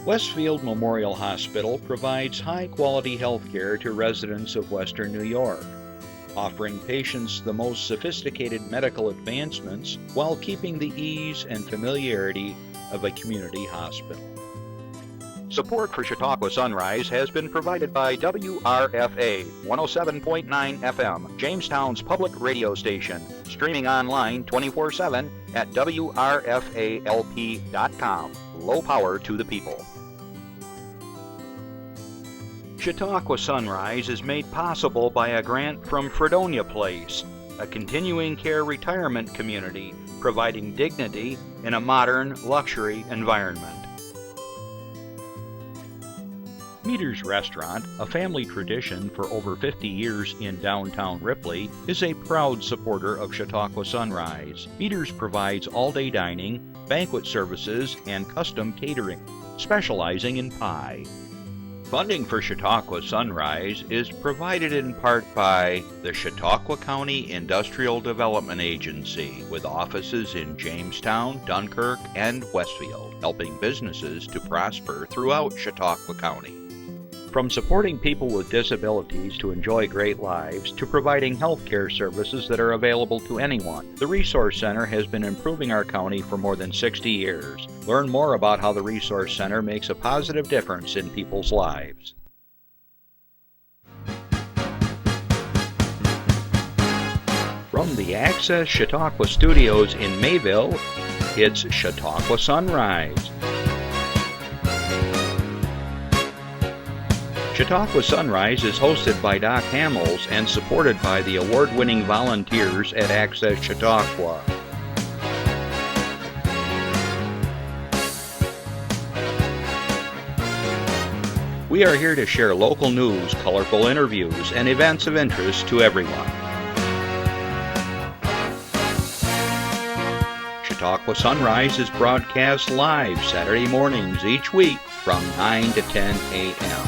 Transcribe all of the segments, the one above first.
Westfield Memorial Hospital provides high-quality health care to residents of Western New York, offering patients the most sophisticated medical advancements while keeping the ease and familiarity of a community hospital. Support for Chautauqua Sunrise has been provided by WRFA 107.9 FM, Jamestown's public radio station, streaming online 24/7 at WRFALP.com. Low power to the people. Chautauqua Sunrise is made possible by a grant from Fredonia Place, a continuing care retirement community providing dignity in a modern luxury environment. Meter's Restaurant, a family tradition for over 50 years in downtown Ripley, is a proud supporter of Chautauqua Sunrise. Meter's provides all-day dining, banquet services, and custom catering, specializing in pie. Funding for Chautauqua Sunrise is provided in part by the Chautauqua County Industrial Development Agency, with offices in Jamestown, Dunkirk, and Westfield, helping businesses to prosper throughout Chautauqua County. From supporting people with disabilities to enjoy great lives, to providing health care services that are available to anyone, the Resource Center has been improving our county for more than 60 years. Learn more about how the Resource Center makes a positive difference in people's lives. From the Access Chautauqua Studios in Mayville, it's Chautauqua Sunrise. Chautauqua Sunrise is hosted by Doc Hamels and supported by the award-winning volunteers at Access Chautauqua. We are here to share local news, colorful interviews, and events of interest to everyone. Chautauqua Sunrise is broadcast live Saturday mornings each week from 9 to 10 a.m.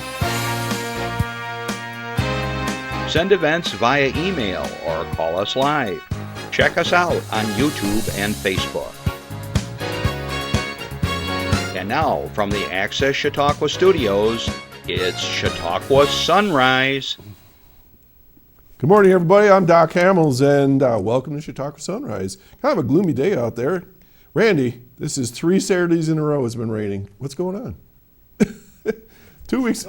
Send events via email or call us live. Check us out on YouTube and Facebook. And now, from the Access Chautauqua Studios, it's Chautauqua Sunrise. Good morning, everybody. I'm Doc Hamels, and welcome to Chautauqua Sunrise. Kind of a gloomy day out there. Randy, this is 3 Saturdays in a row it's been raining. What's going on? 2 weeks.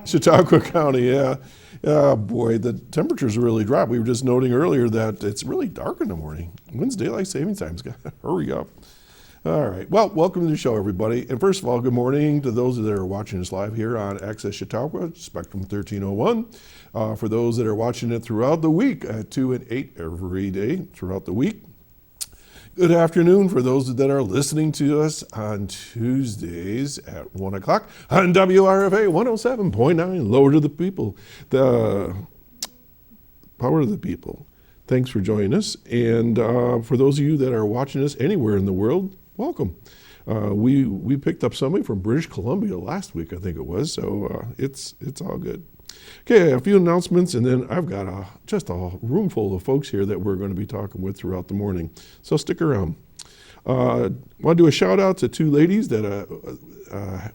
Chautauqua County, yeah. Boy, the temperatures really dropped. We were just noting earlier that it's really dark in the morning. When's daylight saving time? Hurry up. All right. Well, welcome to the show, everybody. And first of all, good morning to those that are watching us live here on Access Chautauqua, Spectrum 1301. For those that are watching it throughout the week at 2 and 8 every day throughout the week. Good afternoon for those that are listening to us on Tuesdays at 1 o'clock on WRFA 107.9, Lower to the People, the power of the people. Thanks for joining us. And for those of you that are watching us anywhere in the world, welcome. We picked up somebody from British Columbia last week, I think it was, so it's all good. Okay, a few announcements, and then I've got just a room full of folks here that we're going to be talking with throughout the morning. So stick around. I want to do a shout out to 2 ladies that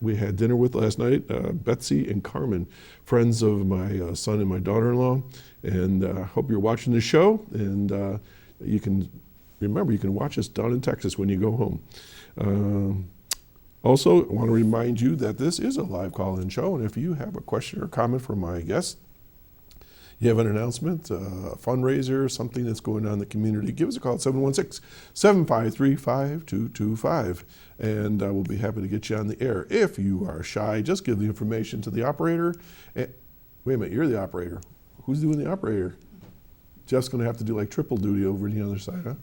we had dinner with last night, Betsy and Carmen, friends of my son and my daughter-in-law. And hope you're watching the show. And you can watch us down in Texas when you go home. Also, I want to remind you that this is a live call-in show, and if you have a question or comment for my guest, you have an announcement, a fundraiser, something that's going on in the community, give us a call at 716-753-5225, and we'll be happy to get you on the air. If you are shy, just give the information to the operator. Wait a minute, you're the operator. Who's doing the operator? Jeff's going to have to do like triple duty over on the other side,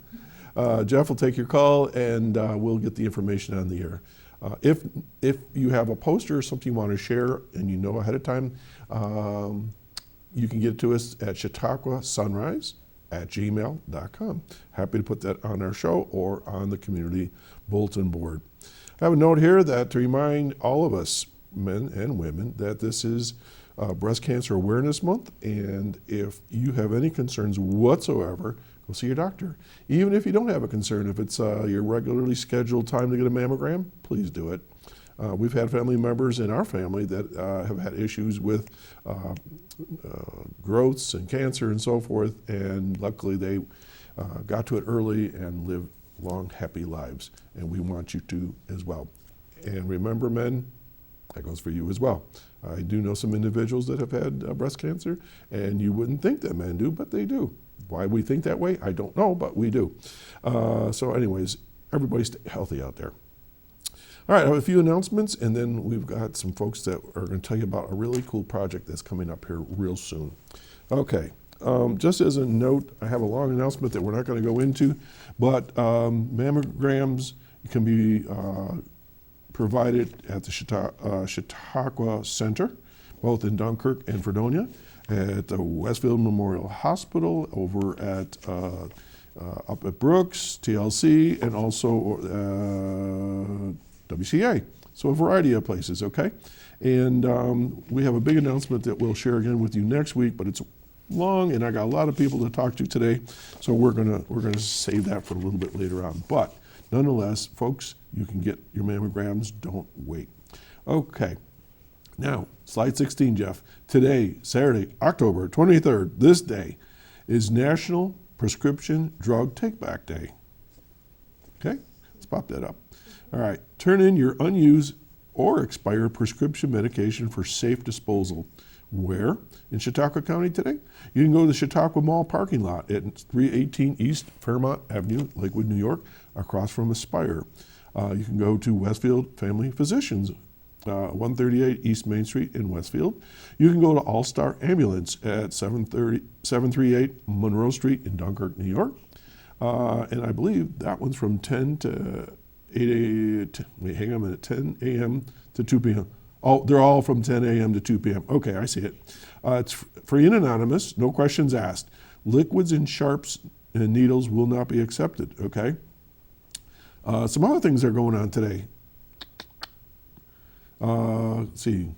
huh? Jeff will take your call, and we'll get the information on the air. If you have a poster or something you want to share and you know ahead of time, you can get it to us at chautauquasunrise@gmail.com. Happy to put that on our show or on the community bulletin board. I have a note here that to remind all of us, men and women, that this is Breast Cancer Awareness Month, and if you have any concerns whatsoever, go see your doctor. Even if you don't have a concern, if it's your regularly scheduled time to get a mammogram, please do it. We've had family members in our family that have had issues with growths and cancer and so forth, and luckily they got to it early and lived long, happy lives, and we want you to as well. And remember, men, that goes for you as well. I do know some individuals that have had breast cancer, and you wouldn't think that men do, but they do. Why we think that way, I don't know, but we do. So anyways, everybody stay healthy out there. All right, I have a few announcements, and then we've got some folks that are going to tell you about a really cool project that's coming up here real soon. Okay, just as a note, I have a long announcement that we're not going to go into, but mammograms can be provided at the Chautauqua Center, both in Dunkirk and Fredonia, at the Westfield Memorial Hospital, over at up at Brooks, TLC, and also WCA. So a variety of places, okay? And we have a big announcement that we'll share again with you next week, but it's long, and I got a lot of people to talk to today, so we're gonna save that for a little bit later on. But nonetheless, folks, you can get your mammograms. Don't wait. Okay. Now, slide 16, Jeff. Today, Saturday, October 23rd, this day, is National Prescription Drug Take-Back Day. Okay? Let's pop that up. All right. Turn in your unused or expired prescription medication for safe disposal. Where? In Chautauqua County today? You can go to the Chautauqua Mall parking lot at 318 East Fairmont Avenue, Lakewood, New York, across from Aspire. You can go to Westfield Family Physicians, 138 East Main Street in Westfield. You can go to All Star Ambulance at 738 Monroe Street in Dunkirk, New York. And I believe that one's from 10 to 8 a.m. Wait, hang on a minute, 10 a.m. to 2 p.m. Oh, they're all from 10 a.m. to 2 p.m. Okay, I see it. It's free and anonymous, no questions asked. Liquids and sharps and needles will not be accepted, okay? Some other things that are going on today. Let's see.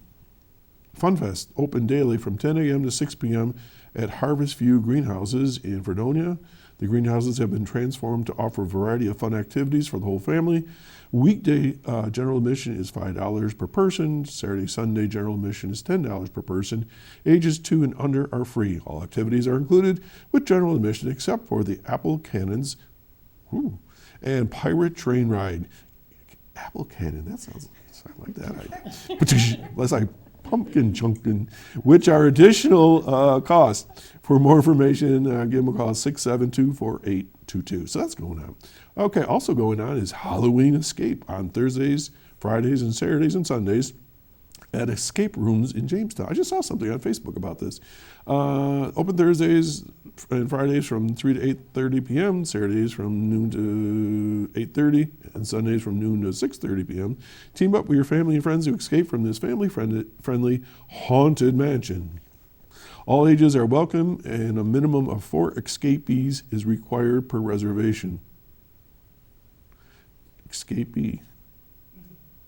Fun Fest, open daily from 10 a.m. to 6 p.m. at Harvest View Greenhouses in Fredonia. The greenhouses have been transformed to offer a variety of fun activities for the whole family. Weekday general admission is $5 per person. Saturday, Sunday general admission is $10 per person. Ages 2 and under are free. All activities are included with general admission except for the apple cannons and pirate train ride. Apple cannon, that sounds like that. That's like pumpkin chunkin', which are additional costs. For more information, give them a call, 672-4822. So that's going on. Okay, also going on is Halloween Escape on Thursdays, Fridays, and Saturdays and Sundays at escape rooms in Jamestown. I just saw something on Facebook about this. Open Thursdays and Fridays from 3 to 8:30 p.m., Saturdays from noon to 8:30, and Sundays from noon to 6:30 p.m. Team up with your family and friends to escape from this family-friendly haunted mansion. All ages are welcome, and a minimum of 4 escapees is required per reservation. Escapee.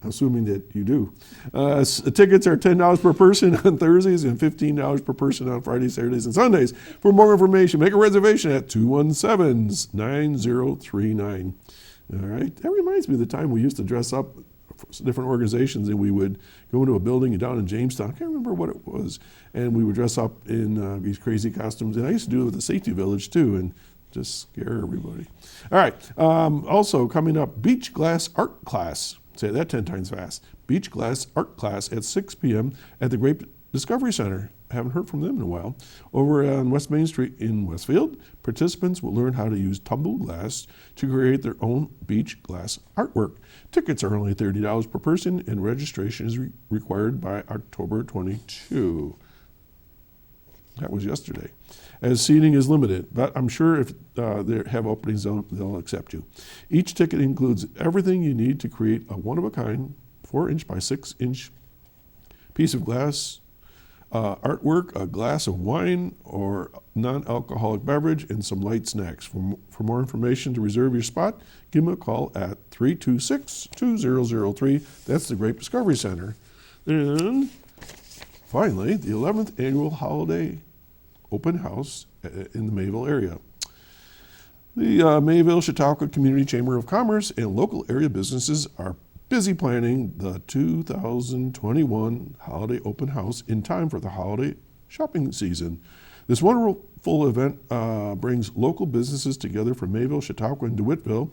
I'm assuming that you do. Tickets are $10 per person on Thursdays and $15 per person on Fridays, Saturdays, and Sundays. For more information, make a reservation at 217-9039. All right. That reminds me of the time we used to dress up for different organizations, and we would go into a building down in Jamestown. I can't remember what it was. And we would dress up in these crazy costumes. And I used to do it with the Safety Village, too, and just scare everybody. All right. Also coming up, Beach Glass Art Class. Say that 10 times fast. Beach Glass Art Class at 6 p.m. at the Great Discovery Center. I haven't heard from them in a while. Over on West Main Street in Westfield, participants will learn how to use tumbled glass to create their own beach glass artwork. Tickets are only $30 per person, and registration is required by October 22. That was yesterday. As seating is limited, but I'm sure if they have openings, they'll accept you. Each ticket includes everything you need to create a one-of-a-kind 4-inch by 6-inch piece of glass artwork, a glass of wine or non-alcoholic beverage, and some light snacks. For more information to reserve your spot, give them a call at 326-2003. That's the Great Discovery Center. And finally, the 11th annual holiday open house in the Mayville area. The Mayville Chautauqua Community Chamber of Commerce and local area businesses are busy planning the 2021 Holiday Open House in time for the holiday shopping season. This wonderful event brings local businesses together from Mayville, Chautauqua, and DeWittville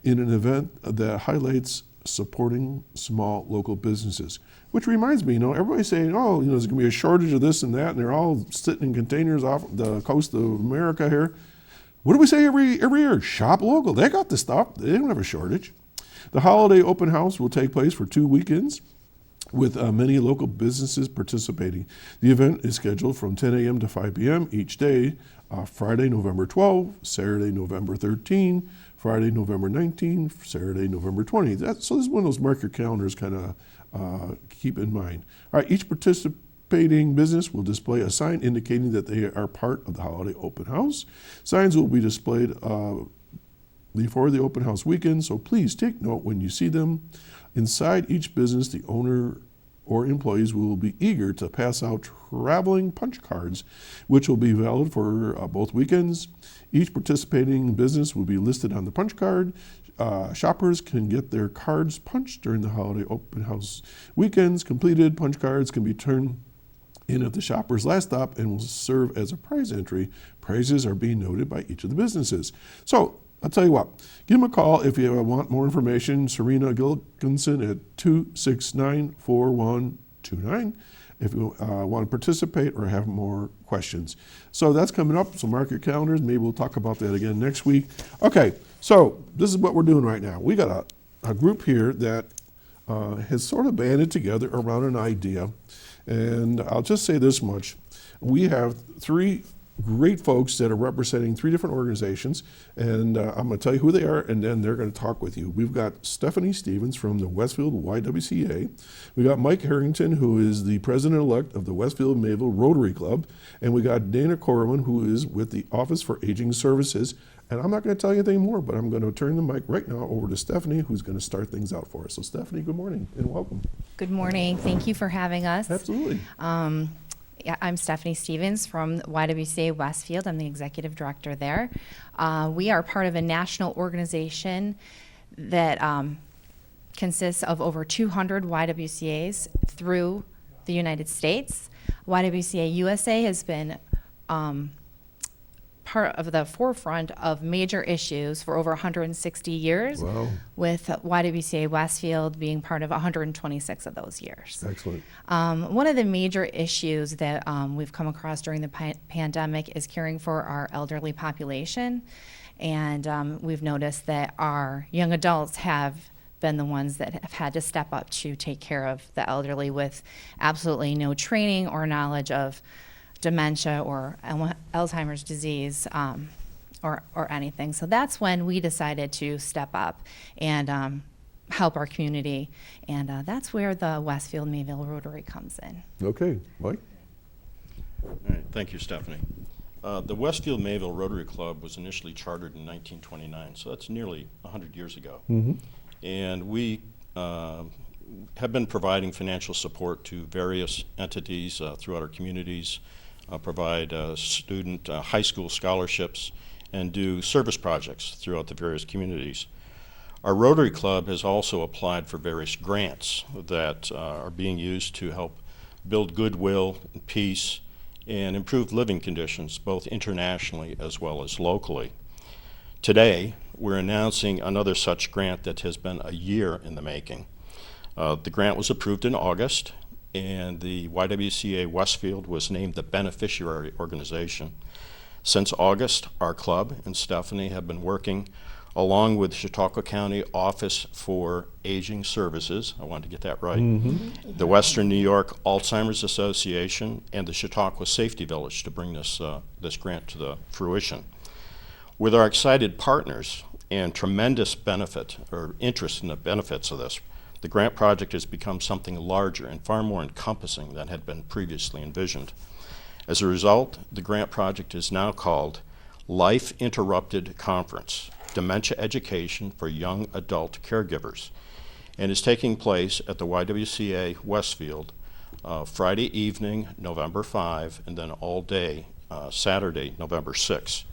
in an event that highlights supporting small local businesses. Which reminds me, everybody's saying, there's going to be a shortage of this and that, and they're all sitting in containers off the coast of America here. What do we say every year? Shop local. They got the stuff. They don't have a shortage. The Holiday Open House will take place for 2 weekends with many local businesses participating. The event is scheduled from 10 a.m. to 5 p.m. each day, Friday, November 12, Saturday, November 13, Friday, November 19, Saturday, November 20. So this is one of those mark your calendars kind of keep in mind. All right, each participating business will display a sign indicating that they are part of the Holiday Open House. Signs will be displayed before the open house weekend, so please take note when you see them. Inside each business, the owner or employees will be eager to pass out traveling punch cards, which will be valid for both weekends. Each participating business will be listed on the punch card. Shoppers can get their cards punched during the Holiday Open House weekends. Completed punch cards can be turned in at the shopper's last stop and will serve as a prize entry. Prizes are being noted by each of the businesses. So I'll tell you what, give them a call if you want more information. Serena Gilkinson at 269-4129 if you want to participate or have more questions. So that's coming up, so mark your calendars. Maybe we'll talk about that again next week. Okay, so this is what we're doing right now. We got a group here that has sort of banded together around an idea. And I'll just say this much. We have 3 great folks that are representing 3 different organizations, and I'm going to tell you who they are, and then they're going to talk with you. We've got Stephanie Stevens from the Westfield YWCA. We got Mike Harrington, who is the president-elect of the Westfield Mayville Rotary Club, and we got Dana Corwin, who is with the Office for Aging Services. And I'm not going to tell you anything more, but I'm going to turn the mic right now over to Stephanie, who's going to start things out for us. So Stephanie, good morning and welcome. Good morning. Thank you for having us. Absolutely. Yeah, I'm Stephanie Stevens from YWCA Westfield. I'm the executive director there. We are part of a national organization that consists of over 200 YWCAs through the United States. YWCA USA has been part of the forefront of major issues for over 160 years. Wow. With YWCA Westfield being part of 126 of those years. Excellent. One of the major issues that we've come across during the pandemic is caring for our elderly population. And we've noticed that our young adults have been the ones that have had to step up to take care of the elderly with absolutely no training or knowledge of dementia or Alzheimer's disease or anything. So that's when we decided to step up and help our community. And that's where the Westfield Mayville Rotary comes in. Okay, Mike? All right, thank you, Stephanie. The Westfield Mayville Rotary Club was initially chartered in 1929, so that's nearly 100 years ago. Mm-hmm. And we have been providing financial support to various entities throughout our communities, provide student high school scholarships, and do service projects throughout the various communities. Our Rotary Club has also applied for various grants that are being used to help build goodwill, and peace, and improved living conditions, both internationally as well as locally. Today, we're announcing another such grant that has been a year in the making. The grant was approved in August, and the YWCA Westfield was named the beneficiary organization. Since August, our club and Stephanie have been working along with Chautauqua County Office for Aging Services, I wanted to get that right, Mm-hmm. the Western New York Alzheimer's Association, and the Chautauqua Safety Village to bring this grant to the fruition. With our excited partners and tremendous benefit or interest in the benefits of this, the grant project has become something larger and far more encompassing than had been previously envisioned. As a result, the grant project is now called Life Interrupted Conference, Dementia Education for Young Adult Caregivers, and is taking place at the YWCA Westfield Friday evening, November 5, and then all day Saturday, November 6.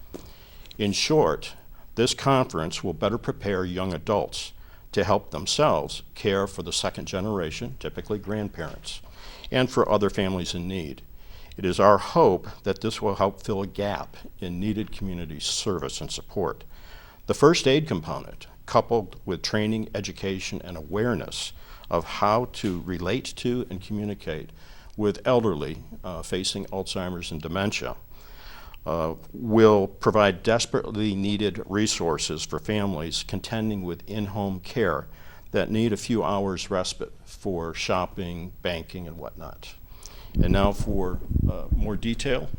In short, this conference will better prepare young adults to help themselves care for the second generation, typically grandparents, and for other families in need. It is our hope that this will help fill a gap in needed community service and support. The first aid component, coupled with training, education, and awareness of how to relate to and communicate with elderly facing Alzheimer's and dementia, will provide desperately needed resources for families contending with in-home care that need a few hours respite for shopping, banking, and whatnot. And now for more detail.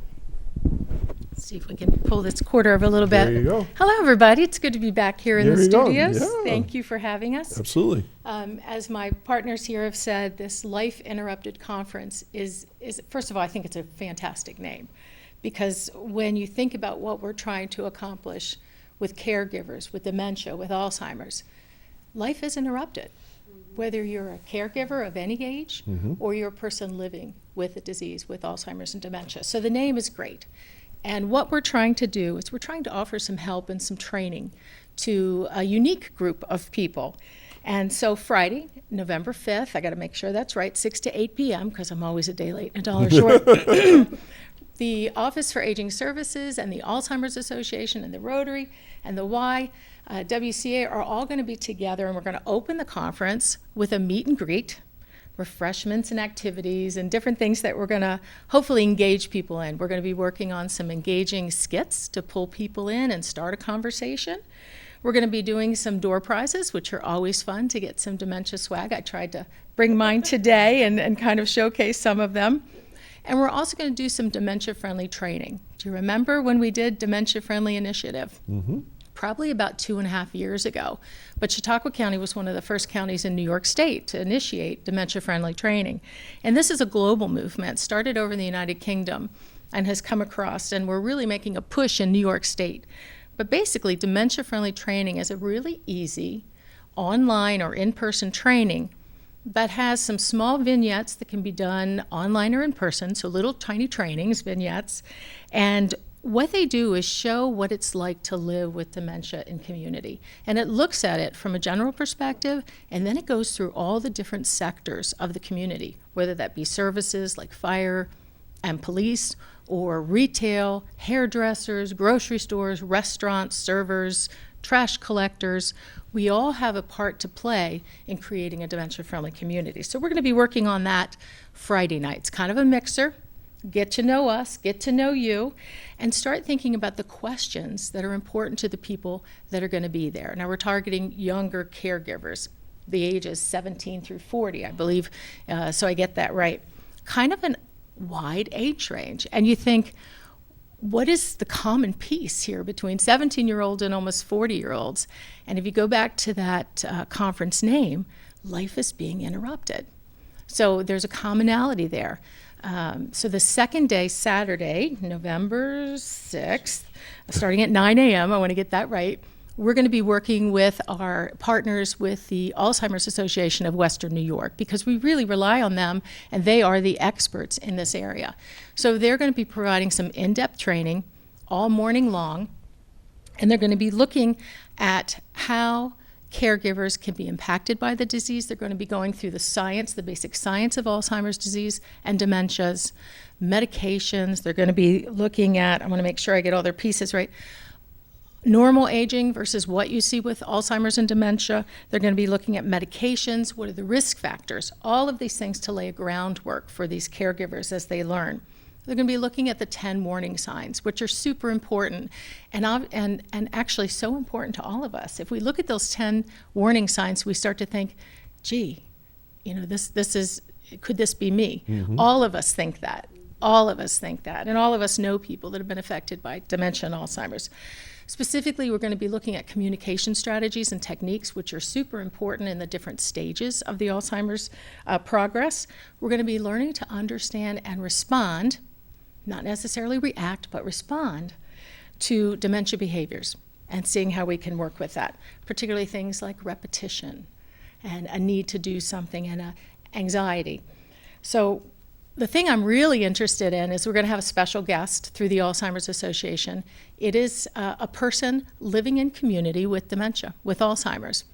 Let's see if we can pull this quarter over a little bit. There you go. Hello, everybody. It's good to be back here in There the you go. studios. Yeah. Thank you for having us. Absolutely. As my partners here have said, this Life Interrupted Conference is first of all, I think it's a fantastic name, because when you think about what we're trying to accomplish with caregivers, with dementia, with Alzheimer's, life is interrupted. Whether you're a caregiver of any age or you're a person living with a disease, with Alzheimer's and dementia. So the name is great. And what we're trying to do is we're trying to offer some help and some training to a unique group of people. And so Friday, November 5th, I got to make sure that's right, 6 to 8 p.m., because I'm always a day late and a dollar short. The Office for Aging Services and the Alzheimer's Association and the Rotary and the YWCA are all going to be together, and we're going to open the conference with a meet and greet, refreshments and activities and different things that we're going to hopefully engage people in. We're going to be working on some engaging skits to pull people in and start a conversation. We're going to be doing some door prizes, which are always fun to get some dementia swag. I tried to bring mine today and kind of showcase some of them. And we're also going to do some dementia-friendly training. Do you remember when we did Dementia-Friendly Initiative? Probably about 2.5 years ago. But Chautauqua County was one of the first counties in New York State to initiate dementia-friendly training. And this is a global movement, started over in the United Kingdom and has come across, and we're really making a push in New York State. But basically, dementia-friendly training is a really easy online or in-person training that has some small vignettes that can be done online or in person, so little tiny trainings, vignettes, and what they do is show what it's like to live with dementia in community. And it looks at it from a general perspective, and then it goes through all the different sectors of the community, whether that be services like fire and police, or retail, hairdressers, grocery stores, restaurants, servers, trash collectors. We all have a part to play in creating a dementia-friendly community. So we're going to be working on that Friday night. It's kind of a mixer. Get to know us, get to know you, and start thinking about the questions that are important to the people that are going to be there. Now, we're targeting younger caregivers, the ages 17 through 40, I believe, so I get that right. Kind of a wide age range. And you think, what is the common piece here between 17-year-olds and almost 40-year-olds? And if you go back to that conference name, life is being interrupted. So there's a commonality there. So the second day, Saturday, November 6th, starting at 9 a.m., I want to get that right, we're going to be working with our partners with the Alzheimer's Association of Western New York, because we really rely on them, and they are the experts in this area. So they're going to be providing some in-depth training all morning long, and they're going to be looking at how caregivers can be impacted by the disease. They're going to be going through the science, the basic science of Alzheimer's disease and dementias, medications. They're going to be looking at, I want to make sure I get all their pieces right, normal aging versus what you see with Alzheimer's and dementia. They're going to be looking at medications, what are the risk factors, all of these things to lay a groundwork for these caregivers as they learn. They're going to be looking at the 10 warning signs, which are super important and actually so important to all of us. If we look at those 10 warning signs, we start to think, gee, you know, this is, could this be me? All of us think that. All of us think that. And all of us know people that have been affected by dementia and Alzheimer's. Specifically, we're going to be looking at communication strategies and techniques, which are super important in the different stages of the Alzheimer's progress. We're going to be learning to understand and respond, not necessarily react, but respond to dementia behaviors and seeing how we can work with that, particularly things like repetition and a need to do something and anxiety. So the thing I'm really interested in is we're going to have a special guest through the Alzheimer's Association. It is a person living in community with dementia, with Alzheimer's.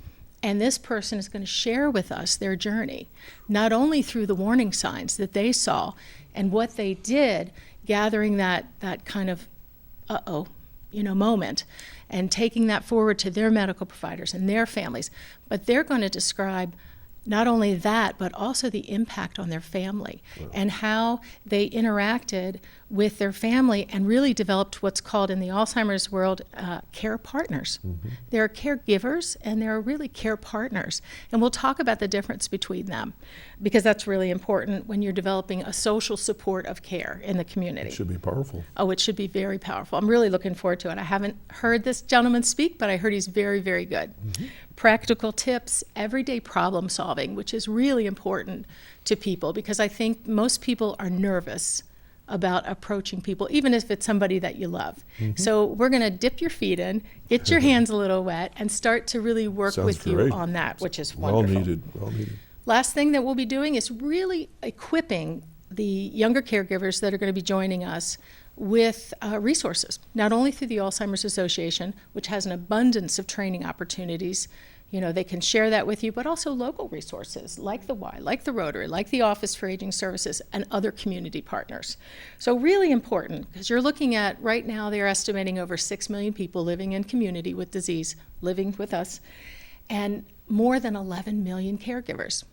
And this person is going to share with us their journey, not only through the warning signs that they saw and what they did, gathering that kind of moment and taking that forward to their medical providers and their families. But they're going to describe not only that, but also the impact on their family and how they interacted with their family and really developed what's called in the Alzheimer's world care partners. There are caregivers and there are really care partners. And we'll talk about the difference between them because that's really important when you're developing a social support of care in the community. It should be powerful. Oh, it should be very powerful. I'm really looking forward to it. I haven't heard this gentleman speak, but I heard he's very, very good. Practical tips, everyday problem solving, which is really important to people because I think most people are nervous about approaching people, even if it's somebody that you love. So we're going to dip your feet in, get your hands a little wet, and start to really work Sounds with great. you on that, which is wonderful. Well needed. Last thing that we'll be doing is really equipping the younger caregivers that are going to be joining us with resources, not only through the Alzheimer's Association, which has an abundance of training opportunities. You know, they can share that with you, but also local resources like the Y, like the Rotary, like the Office for Aging Services, and other community partners. So really important, because you're looking at, right now, they're estimating over 6 million people living in community with disease, living with us, and more than 11 million caregivers.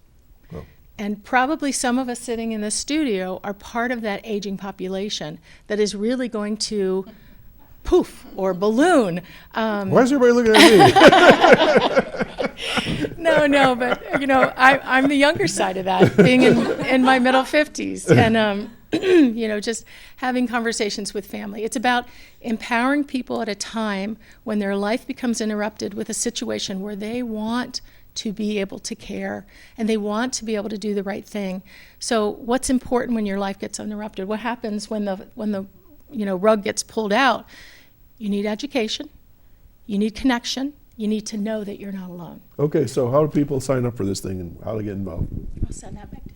Well, And probably some of us sitting in this studio are part of that aging population that is really going to poof or balloon. why is everybody looking at me? No, but you know, I'm the younger side of that, being in my middle 50s, and you know, just having conversations with family. It's about empowering people at a time when their life becomes interrupted with a situation where they want to be able to care and they want to be able to do the right thing. So what's important when your life gets interrupted? What happens when the rug gets pulled out? You need education, you need connection, you need to know that you're not alone. Okay, so how do people sign up for this thing and how to get involved? I'll send that back to them.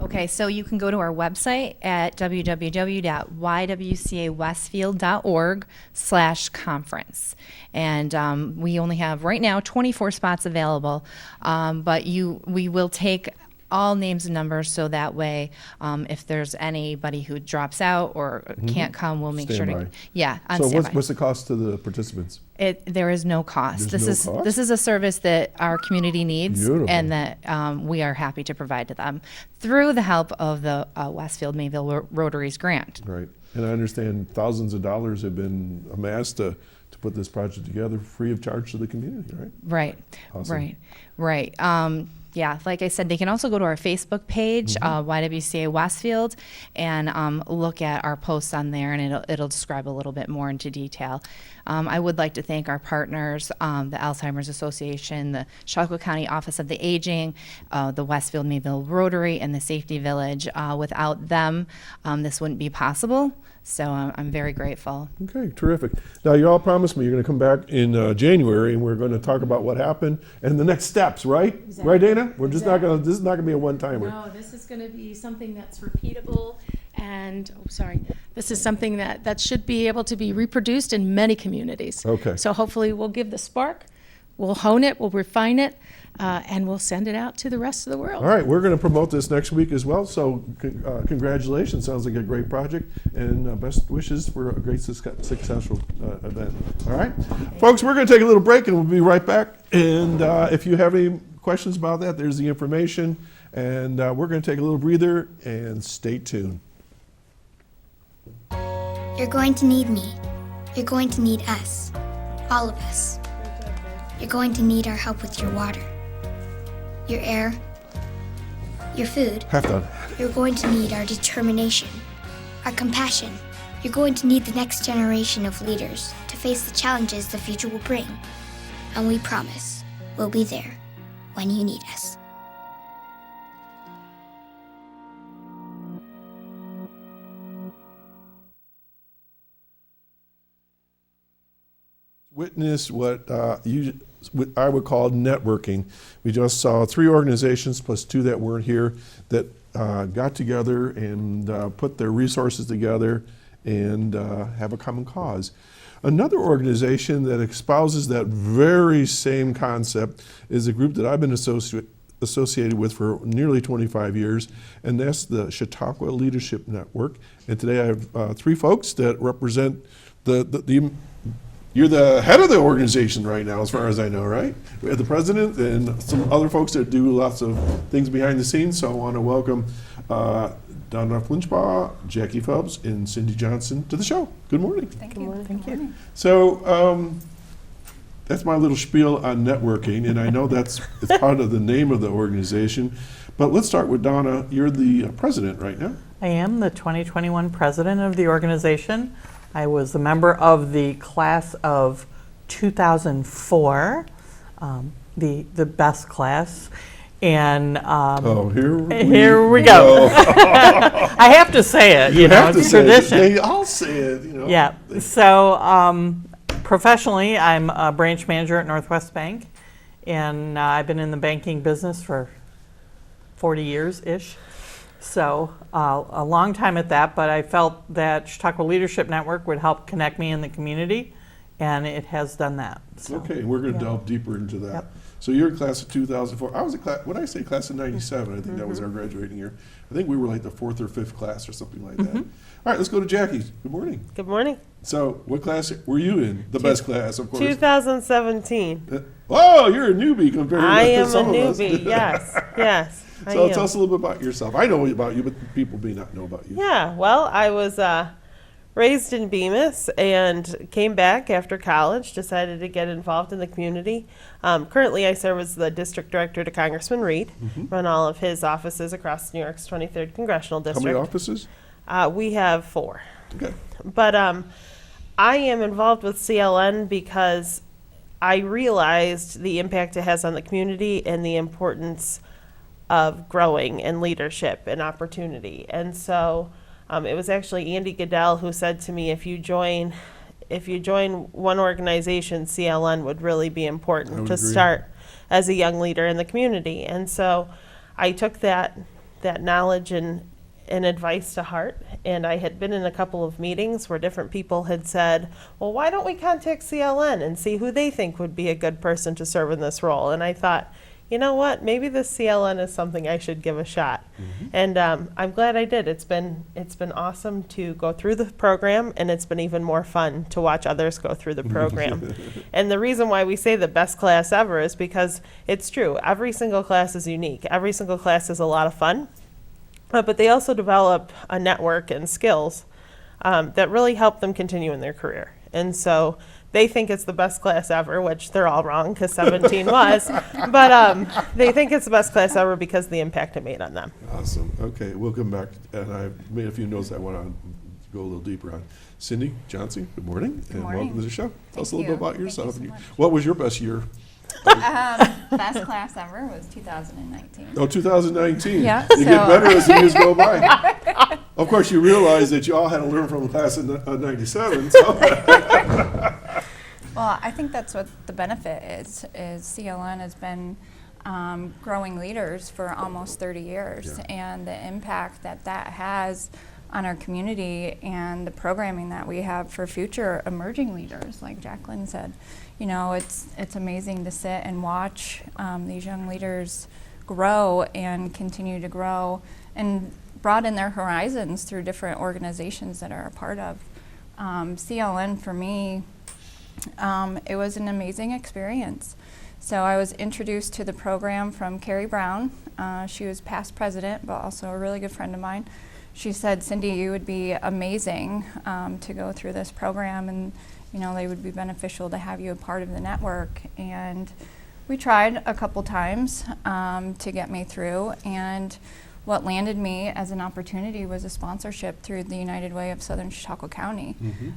Okay, so you can go to our website at www.ywcawestfield.org/conference. And we only have right now 24 spots available, but we will take all names and numbers, so that way if there's anybody who drops out or can't come, we'll make sure to Standby. on So standby. what's the cost to the participants? There is no cost. There's no cost? This is a service that our community needs. Beautiful. And that we are happy to provide to them through the help of the Westfield Mayville Rotary's grant. Right. And I understand thousands of dollars have been amassed to put this project together free of charge to the community, right? Right. Awesome. Right. Yeah, like I said, they can also go to our Facebook page, YWCA Westfield, and look at our posts on there, and it'll describe a little bit more into detail. I would like to thank our partners, the Alzheimer's Association, the Chautauqua County Office of the Aging, the Westfield Mayville Rotary, and the Safety Village. Without them, this wouldn't be possible. So I'm very grateful. Okay, terrific. Now, you all promised me you're going to come back in January, and we're going to talk about what happened and the next steps, right? Exactly. Right, Dana? We're just not going to. This is not going to be a one-timer. No, this is going to be something that's repeatable, and this is something that should be able to be reproduced in many communities. Okay. So hopefully we'll give the spark, we'll hone it, we'll refine it, and we'll send it out to the rest of the world. All right, we're going to promote this next week as well. So, congratulations! Sounds like a great project, and best wishes for a great successful event. All right, folks, we're going to take a little break, and we'll be right back. And if you have any questions about that, there's the information. And we're going to take a little breather and stay tuned. You're going to need me. You're going to need us. All of us. You're going to need our help with your water, your air, your food. Half done. You're going to need our determination, our compassion. You're going to need the next generation of leaders to face the challenges the future will bring. And we promise we'll be there when you need us. Witness what I would call networking. We just saw 3 organizations plus 2 that weren't here that got together and put their resources together and have a common cause. Another organization that espouses that very same concept is a group that I've been associated with for nearly 25 years, and that's the Chautauqua Leadership Network. And today I have three folks that represent the you're the head of the organization right now, as far as I know, right? We have the president and some other folks that do lots of things behind the scenes. So I want to welcome Donna Flinchbaugh, Jackie Phelps, and Cynde Johnson to the show. Good morning. Thank you. Thank you. So that's my little spiel on networking, and I know it's part of the name of the organization. But let's start with Donna. You're the president right now. I am the 2021 president of the organization. I was a member of the class of 2004, the best class, and here we go. I have to say it, it's tradition. I'll say it, Yeah. So professionally, I'm a branch manager at Northwest Bank, and I've been in the banking business for 40 years-ish. So a long time at that, but I felt that Chautauqua Leadership Network would help connect me in the community, and it has done that. So, okay, we're going to delve deeper into that. Yep. So you're a class of 2004. I was a class, when I say class of 97, I think that was our graduating year. I think we were like the fourth or fifth class or something like that. All right, let's go to Jackie. Good morning. Good morning. So what class were you in? The best class, of course. 2017. Oh, you're a newbie compared to some of us. I am a newbie, yes. So tell us a little bit about yourself. I know about you, but people may not know about you. Yeah, well, I was raised in Bemis and came back after college, decided to get involved in the community. Currently, I serve as the district director to Congressman Reed, run all of his offices across New York's 23rd Congressional How District. many offices? We have 4. Okay. But I am involved with CLN because I realized the impact it has on the community and the importance of growing and leadership and opportunity. And so it was actually Andy Goodell who said to me, if you join one organization, CLN would really be important to start as a young leader in the community. And so I took that knowledge and advice to heart, and I had been in a couple of meetings where different people had said, well, why don't we contact CLN and see who they think would be a good person to serve in this role? And I thought, you know what, maybe this CLN is something I should give a shot. And I'm glad I did. It's been awesome to go through the program, and it's been even more fun to watch others go through the program. And the reason why we say the best class ever is because it's true. Every single class is unique. Every single class is a lot of fun. But they also develop a network and skills that really help them continue in their career. And so they think it's the best class ever, which they're all wrong because 17 was. But they think it's the best class ever because of the impact it made on them. Awesome. Okay, we'll come back. And I made a few notes I want to go a little deeper on. Cynde Johnson, good morning. Good morning. Welcome to the show. Tell us a little bit about yourself. Thank you so much. What was your best year? Best class ever was 2019. Oh, 2019. Yeah, You get better as the years go by. Of course, you realize that you all had to learn from the class of 97. So. Well, I think that's what the benefit is CLN has been growing leaders for almost 30 years, and the impact that has on our community and the programming that we have for future emerging leaders, like Jacqueline said. It's amazing to sit and watch these young leaders grow and continue to grow and broaden their horizons through different organizations that are a part of. CLN for me, it was an amazing experience. So I was introduced to the program from Carrie Brown. She was past president, but also a really good friend of mine. She said, Cynde, you would be amazing to go through this program, and they would be beneficial to have you a part of the network. And we tried a couple times to get me through, and what landed me as an opportunity was a sponsorship through the United Way of Southern Chautauqua County.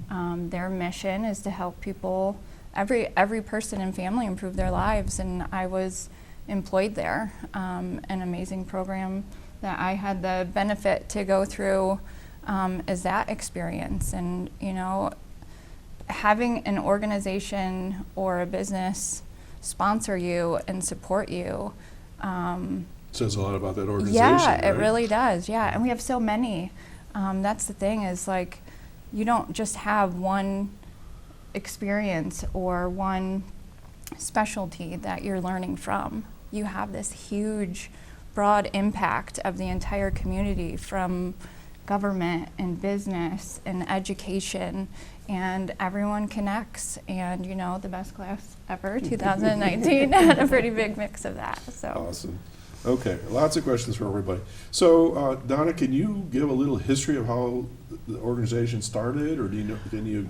Their mission is to help people, every person and family improve their lives, and I was employed there. An amazing program that I had the benefit to go through is that experience. And having an organization or a business sponsor you and support you says a lot about that organization. Yeah, right? it really does. Yeah, and we have so many. That's the thing is, like, you don't just have one experience or one specialty that you're learning from. You have this huge, broad impact of the entire community, from government and business and education, and everyone connects. And you know, the best class ever, 2019, had a pretty big mix of that. So Awesome. Okay, lots of questions for everybody. So, Donna, can you give a little history of how the organization started, or do you know? Can you,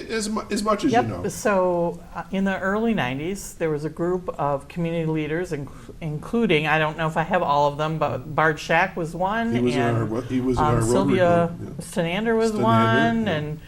as much as you know? So in the early 90s, there was a group of community leaders, including, I don't know if I have all of them, but Bart Shack was one. He was in our Rotary Sylvia group, yeah. Stenander was Stenander, one, yeah. and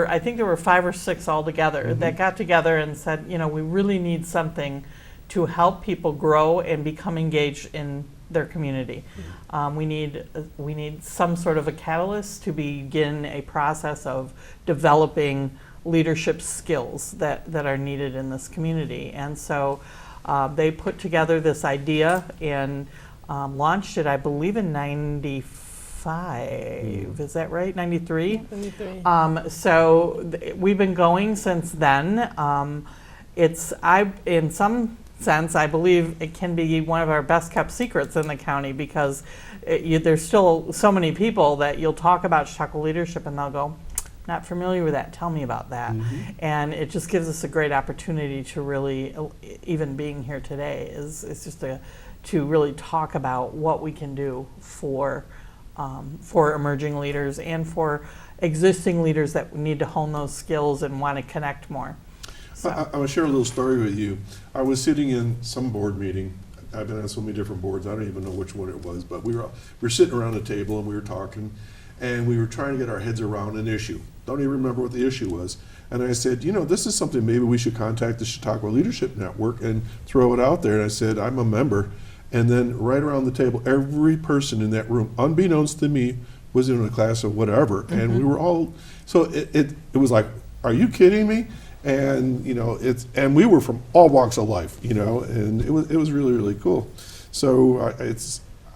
I think there were 5 or 6 altogether that got together and said, you know, we really need something to help people grow and become engaged in their community. We need some sort of a catalyst to begin a process of developing leadership skills that are needed in this community. And so they put together this idea and launched it, I believe, in 95. Is that right? 93? 93. So we've been going since then. In some sense, I believe it can be one of our best kept secrets in the county, because there's still so many people that you'll talk about Chautauqua leadership and they'll go, not familiar with that, tell me about that. And it just gives us a great opportunity to really, even being here today, is just to really talk about what we can do for emerging leaders and for existing leaders that need to hone those skills and want to connect more. So. I want to share a little story with you. I was sitting in some board meeting. I've been on so many different boards, I don't even know which one it was, but we were sitting around a table and we were talking, and we were trying to get our heads around an issue. Don't even remember what the issue was. And I said, you know, this is something maybe we should contact the Chautauqua Leadership Network and throw it out there. And I said, I'm a member. And then right around the table, every person in that room, unbeknownst to me, was in a class of whatever. And we were all, so it was like, are you kidding me? And you know, and we were from all walks of life, you know, and it was really, really cool. So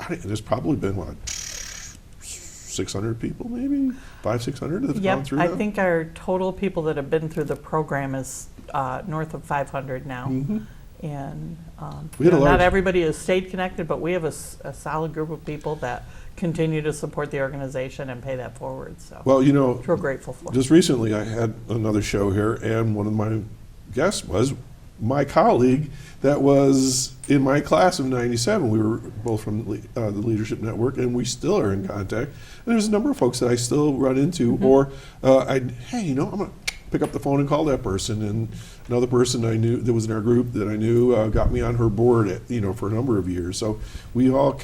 there's probably been 600 people, maybe 500-600 that have gone through. I that? think our total people that have been through the program is north of 500 now. And not everybody is state connected, but we have a solid group of people that continue to support the organization and pay that forward. So, well, you know, which we're grateful for. Just recently, I had another show here, and one of my guests was my colleague that was in my class of '97. We were both from the Leadership Network, and we still are in contact. And there's a number of folks that I still run into, or hey, you know, I'm gonna pick up the phone and call that person. And another person I knew that was in our group that I knew got me on her board, for a number of years. So we all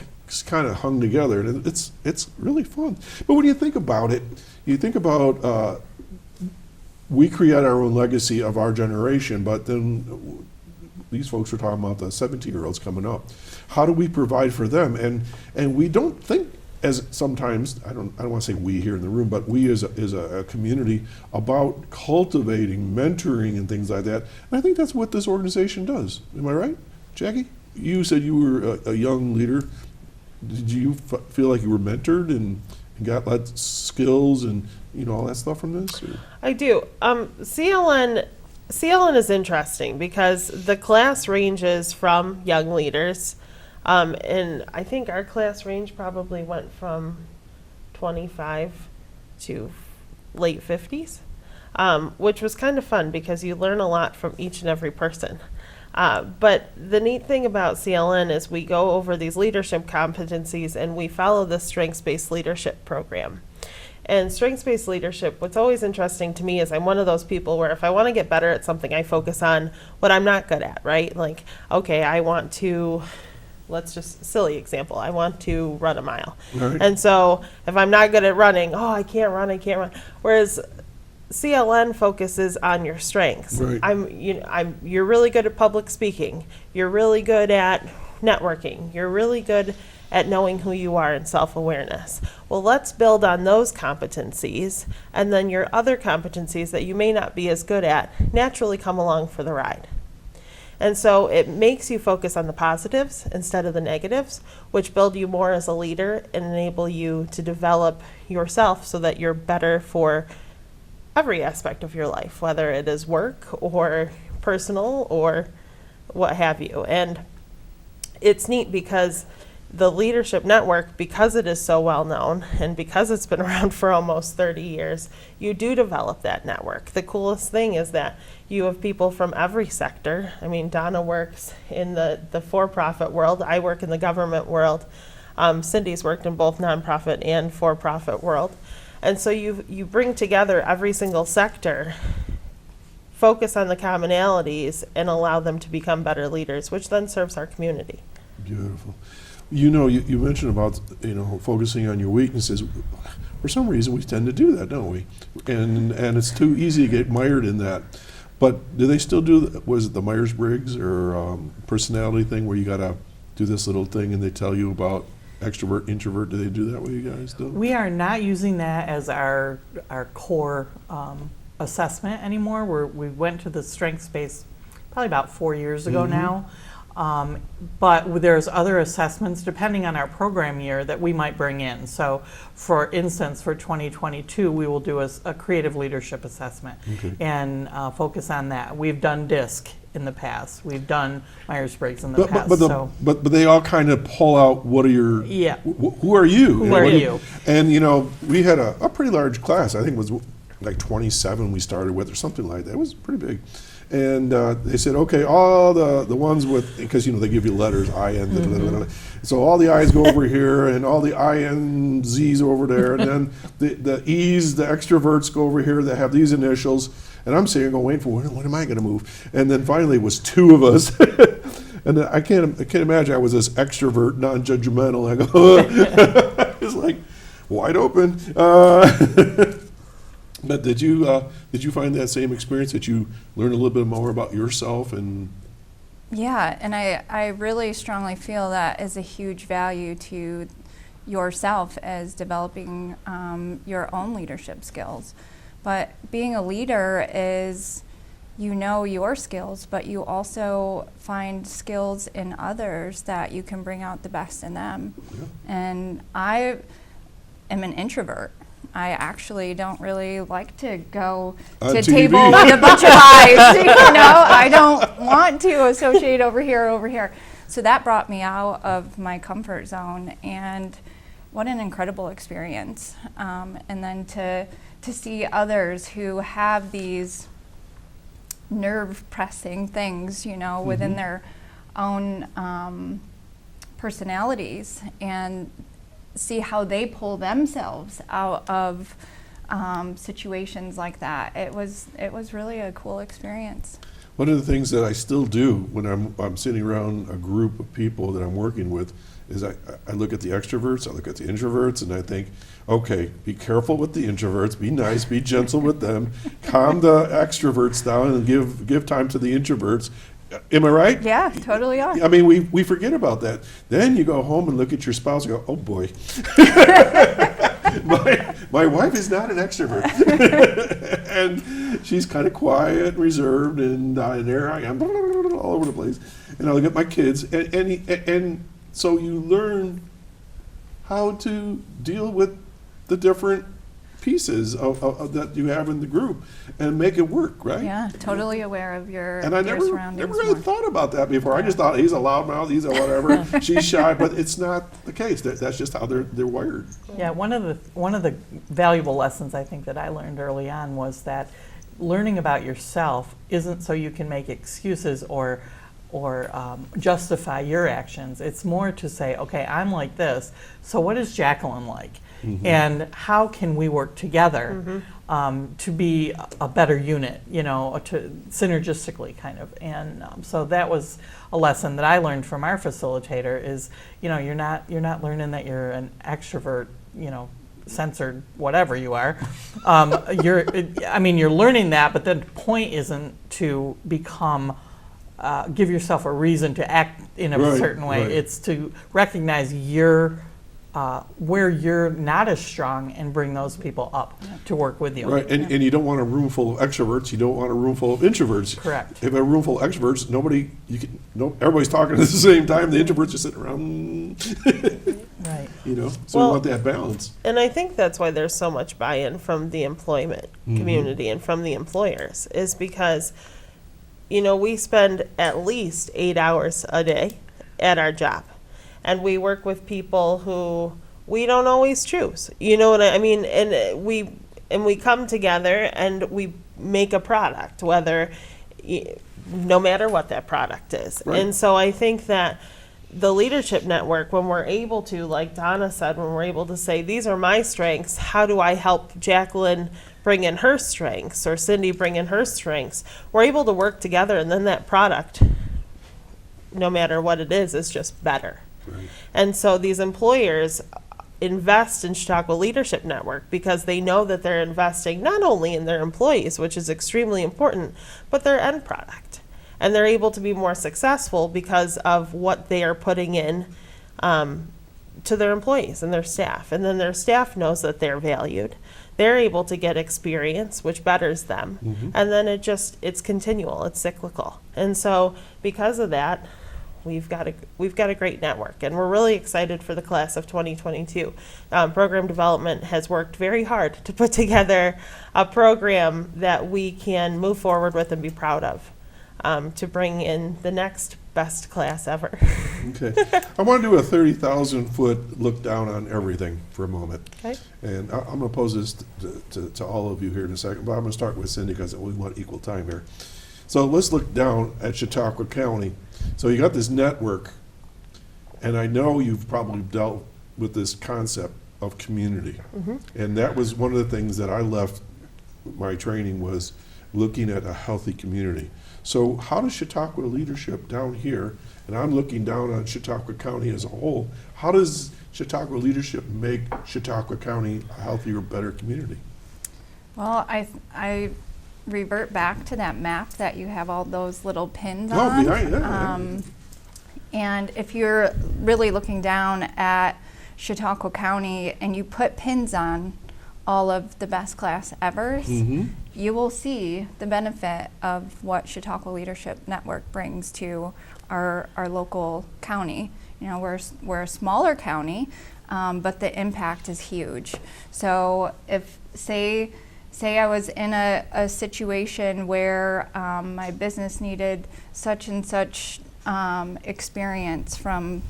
kind of hung together, and it's really fun. But when you think about it, you think about we create our own legacy of our generation, but then these folks are talking about the 17-year-olds coming up. How do we provide for them? And we don't think, as sometimes, I don't want to say we here in the room, but we as a community, about cultivating, mentoring, and things like that. And I think that's what this organization does. Am I right, Jackie? You said you were a young leader. Did you feel like you were mentored and got lots of skills and all that stuff from this? Or? I do. CLN is interesting because the class ranges from young leaders, and I think our class range probably went from 25 to late 50s, which was kind of fun because you learn a lot from each and every person. But the neat thing about CLN is we go over these leadership competencies and we follow the strengths-based leadership program. And strengths-based leadership, what's always interesting to me is I'm one of those people where if I want to get better at something, I focus on what I'm not good at, right? Like, okay, I want to, silly example, I want to run a mile. Right. And so if I'm not good at running, I can't run. Whereas CLN focuses on your strengths. Right. You're really good at public speaking. You're really good at networking. You're really good at knowing who you are and self-awareness. Well, let's build on those competencies, and then your other competencies that you may not be as good at naturally come along for the ride. And so it makes you focus on the positives instead of the negatives, which build you more as a leader and enable you to develop yourself so that you're better for every aspect of your life, whether it is work or personal or what have you. And it's neat because the Leadership Network, because it is so well known and because it's been around for almost 30 years, you do develop that network. The coolest thing is that you have people from every sector. I mean, Donna works in the for-profit world. I work in the government world. Cynde's worked in both nonprofit and for-profit world. And so you bring together every single sector, focus on the commonalities, and allow them to become better leaders, which then serves our community. Beautiful. You know, you mentioned about, focusing on your weaknesses. For some reason, we tend to do that, don't we? And it's too easy to get mired in that. But do they still do, was it the Myers-Briggs or personality thing where you got to do this little thing and they tell you about extrovert, introvert? Do they do that with you guys still? We are not using that as our core assessment anymore. We went to the strengths-based probably about 4 years ago now. But there's other assessments depending on our program year that we might bring in. So for instance, for 2022, we will do a creative leadership assessment and focus on that. We've done DISC in the past. We've done Myers-Briggs in the past. But they all kind of pull out what are your, who are you? Who are you? And we had a pretty large class. I think it was like 27 we started with or something like that. It was pretty big. And they said, okay, all the ones with, because they give you letters, I-N, so all the I's go over here, and all the I-N-Z's over there, and then the E's, the extroverts go over here that have these initials, and I'm sitting going, wait for when am I going to move? And then finally it was two of us, and I can't imagine I was this extrovert, non-judgmental. I go, it's like wide open. But did you find that same experience, that you learned a little bit more about yourself? And yeah, and I really strongly feel that is a huge value to yourself as developing your own leadership skills. But being a leader is, your skills, but you also find skills in others that you can bring out the best in them. Yeah. And I am an introvert. I actually don't really like to go to a table with a bunch of guys. I don't want to associate over here. So that brought me out of my comfort zone, and what an incredible experience. And then to see others who have these nerve-pressing things, within their own personalities, and see how they pull themselves out of situations like that. It was really a cool experience. One of the things that I still do when I'm sitting around a group of people that I'm working with is I look at the extroverts, I look at the introverts, and I think, okay, be careful with the introverts, be nice, be gentle with them, calm the extroverts down, and give time to the introverts. Am I right? Yeah, totally are. I mean, we forget about that. Then you go home and look at your spouse and go, oh boy, my wife is not an extrovert. And she's kind of quiet and reserved, and there I am all over the place. And I look at my kids, and so you learn how to deal with the different pieces of that you have in the group and make it work, right? Yeah, totally aware of your and I never surroundings. really thought about that before. I just thought he's a loudmouth, he's a whatever, she's shy, but it's not the case. That's just how they're wired. Yeah, one of the valuable lessons I think that I learned early on was that learning about yourself isn't so you can make excuses or justify your actions. It's more to say, okay, I'm like this, so what is Jacqueline like? And how can we work together to be a better unit, to synergistically kind of. And so that was a lesson that I learned from our facilitator is, you're not learning that you're an extrovert, censored, whatever you are. You're learning that, but the point isn't to become give yourself a reason to act in a certain way. Right. It's to recognize where you're not as strong and bring those people up to work with you. Right, and you don't want a room full of extroverts, you don't want a room full of introverts. Correct. If a room full of extroverts, everybody's talking at the same time, the introverts are sitting around. Right. You know, so Well- we want that balance. And I think that's why there's so much buy-in from the employment community and from the employers, is because, you know, we spend at least 8 hours a day at our job. And we work with people who we don't always choose. You know what I mean? And we come together and we make a product, no matter what that product is. Right. And so I think that the leadership network, when we're able to, like Donna said, when we're able to say, these are my strengths, how do I help Jacqueline bring in her strengths, or Cynde bring in her strengths, we're able to work together, and then that product, no matter what it is just better. Right. And so these employers invest in Chautauqua Leadership Network because they know that they're investing not only in their employees, which is extremely important, but their end product. And they're able to be more successful because of what they are putting in to their employees and their staff. And then their staff knows that they're valued. They're able to get experience, which betters them. And then it's continual, it's cyclical. And so because of that, we've got a great network, and we're really excited for the class of 2022. Program development has worked very hard to put together a program that we can move forward with and be proud of, to bring in the next best class ever. Okay. I want to do a 30,000-foot look down on everything for a moment. Okay. And I'm going to pose this to all of you here in a second, but I'm going to start with Cynde because we want equal time here. So let's look down at Chautauqua County. So you got this network, and I know you've probably dealt with this concept of community. And that was one of the things that I left my training, was looking at a healthy community. So how does Chautauqua leadership down here, and I'm looking down on Chautauqua County as a whole, how does Chautauqua leadership make Chautauqua County a healthier, better community? Well, I revert back to that map that you have all those little pins Oh, on. behind that. And if you're really looking down at Chautauqua County and you put pins on all of the best class evers, you will see the benefit of what Chautauqua Leadership Network brings to our local county. You know, we're a smaller county, but the impact is huge. So if, say I was in a situation where my business needed such and such experience from